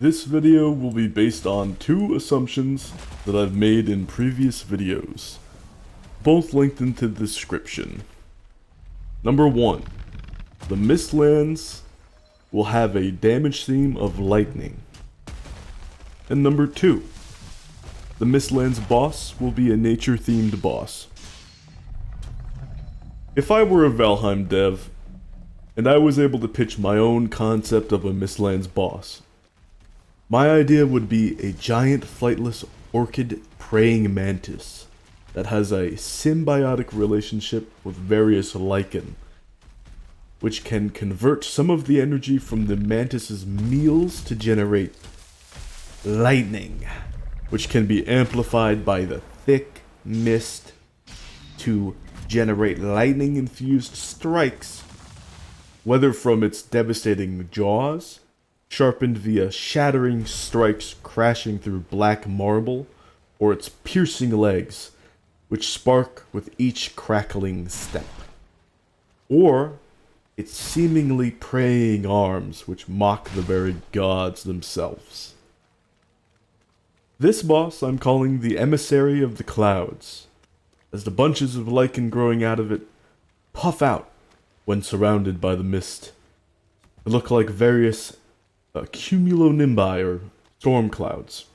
This video will be based on two assumptions that I've made in previous videos, both linked into the description. Number 1. The Mistlands will have a damage theme of lightning. And number 2. The Mistlands boss will be a nature-themed boss. If I were a Valheim dev, and I was able to pitch my own concept of a Mistlands boss, my idea would be a giant flightless orchid praying mantis that has a symbiotic relationship with various lichen, which can convert some of the energy from the mantis's meals to generate lightning, which can be amplified by the thick mist to generate lightning-infused strikes, whether from its devastating jaws, sharpened via shattering strikes crashing through black marble, or its piercing legs, which spark with each crackling step. Or its seemingly praying arms, which mock the very gods themselves. This boss I'm calling the Emissary of the Clouds, as the bunches of lichen growing out of it puff out when surrounded by the mist. They look like various cumulonimbi, or storm clouds.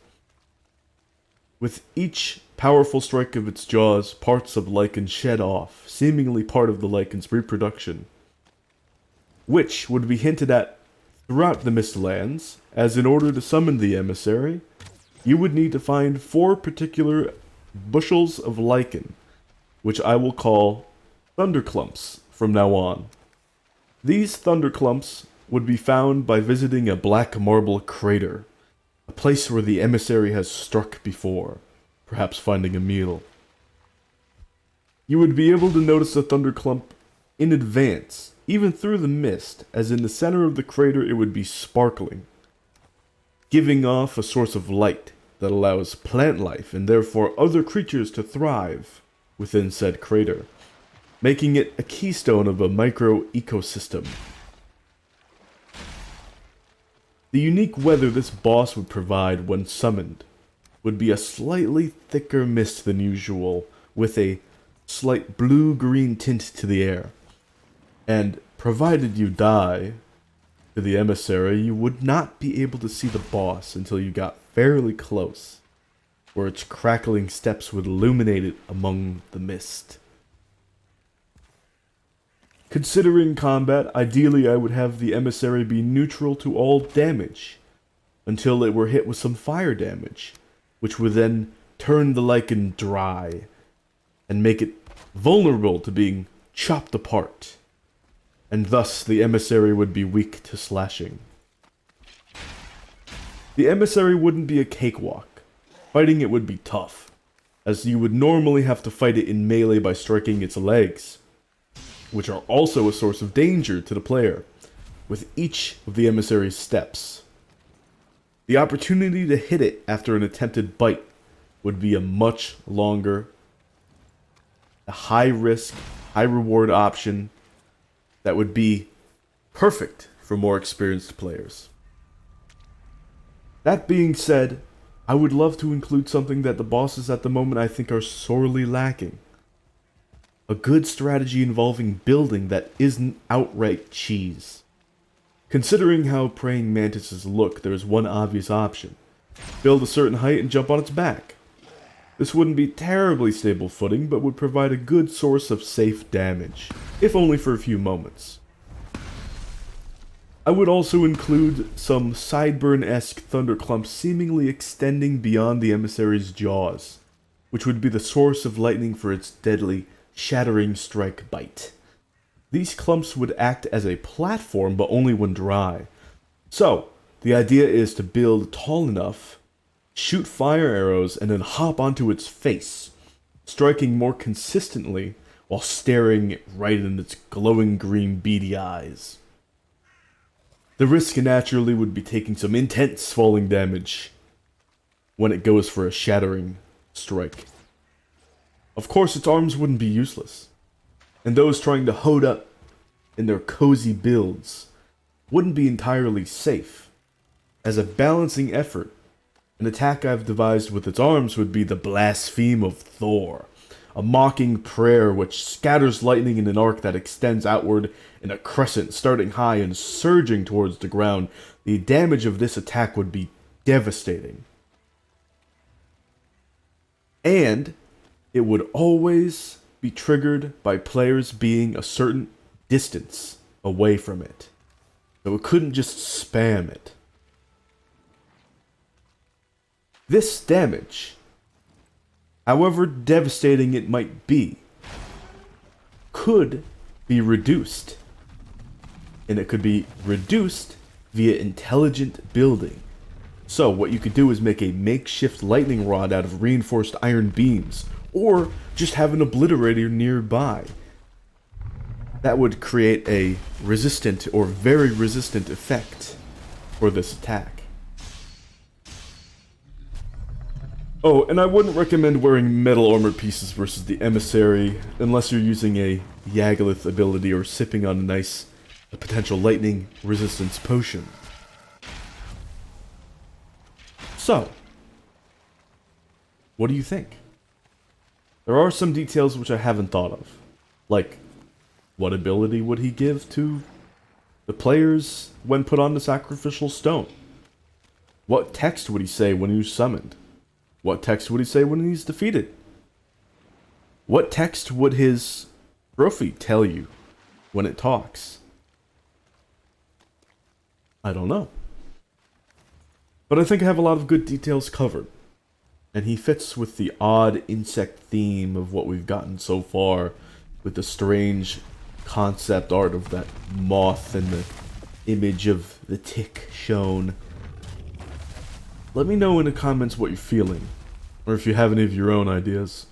With each powerful strike of its jaws, parts of lichen shed off, seemingly part of the lichen's reproduction, which would be hinted at throughout the Mistlands, as in order to summon the Emissary, you would need to find 4 particular bushels of lichen, which I will call thunderclumps from now on. These thunderclumps would be found by visiting a black marble crater, a place where the Emissary has struck before, perhaps finding a meal. You would be able to notice a thunderclump in advance, even through the mist, as in the center of the crater it would be sparkling, giving off a source of light that allows plant life and therefore other creatures to thrive within said crater, making it a keystone of a micro-ecosystem. The unique weather this boss would provide when summoned would be a slightly thicker mist than usual, with a slight blue-green tint to the air. And provided you die to the Emissary, you would not be able to see the boss until you got fairly close, where its crackling steps would illuminate it among the mist. Considering combat, ideally I would have the Emissary be neutral to all damage, until it were hit with some fire damage, which would then turn the lichen dry, and make it vulnerable to being chopped apart, and thus the Emissary would be weak to slashing. The Emissary wouldn't be a cakewalk. Fighting it would be tough, as you would normally have to fight it in melee by striking its legs, which are also a source of danger to the player, with each of the Emissary's steps. The opportunity to hit it after an attempted bite would be a much longer, a high-risk, high-reward option that would be perfect for more experienced players. That being said, I would love to include something that the bosses at the moment I think are sorely lacking. A good strategy involving building that isn't outright cheese. Considering how praying mantises look, there's one obvious option. Build a certain height and jump on its back. This wouldn't be terribly stable footing, but would provide a good source of safe damage, if only for a few moments. I would also include some sideburn-esque thunderclumps seemingly extending beyond the Emissary's jaws, which would be the source of lightning for its deadly shattering strike bite. These clumps would act as a platform, but only when dry. So, the idea is to build tall enough, shoot fire arrows, and then hop onto its face, striking more consistently while staring right in its glowing green beady eyes. The risk naturally would be taking some intense falling damage when it goes for a shattering strike. Of course, its arms wouldn't be useless, and those trying to hold up in their cozy builds wouldn't be entirely safe, As a balancing effort, an attack I've devised with its arms would be the Blaspheme of Thor, a mocking prayer which scatters lightning in an arc that extends outward in a crescent, starting high and surging towards the ground. The damage of this attack would be devastating. And it would always be triggered by players being a certain distance away from it. So it couldn't just spam it. This damage, however devastating it might be, could be reduced. And it could be reduced via intelligent building. So what you could do is make a makeshift lightning rod out of reinforced iron beams, or just have an obliterator nearby. That would create a resistant or very resistant effect for this attack. Oh, and I wouldn't recommend wearing metal armor pieces versus the Emissary unless you're using a Yagluth ability or sipping on a potential lightning resistance potion. So, what do you think? There are some details which I haven't thought of. Like, what ability would he give to the players when put on the sacrificial stone? What text would he say when he's summoned? What text would he say when he's defeated? What text would his trophy tell you when it talks? I don't know. But I think I have a lot of good details covered. And he fits with the odd insect theme of what we've gotten so far, with the strange concept art of that moth and the image of the tick shown. Let me know in the comments what you're feeling, or if you have any of your own ideas.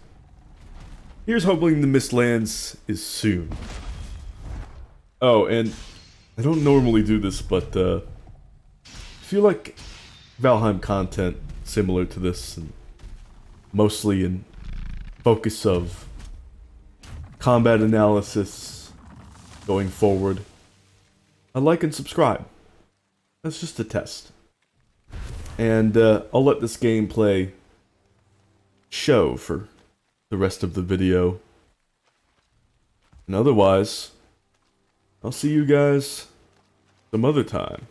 Here's hoping the Mistlands is soon. Oh, and I don't normally do this, but if you like Valheim content similar to this, and mostly in focus of combat analysis going forward, like and subscribe. That's just a test. And I'll let this gameplay show for the rest of the video. And otherwise, I'll see you guys some other time.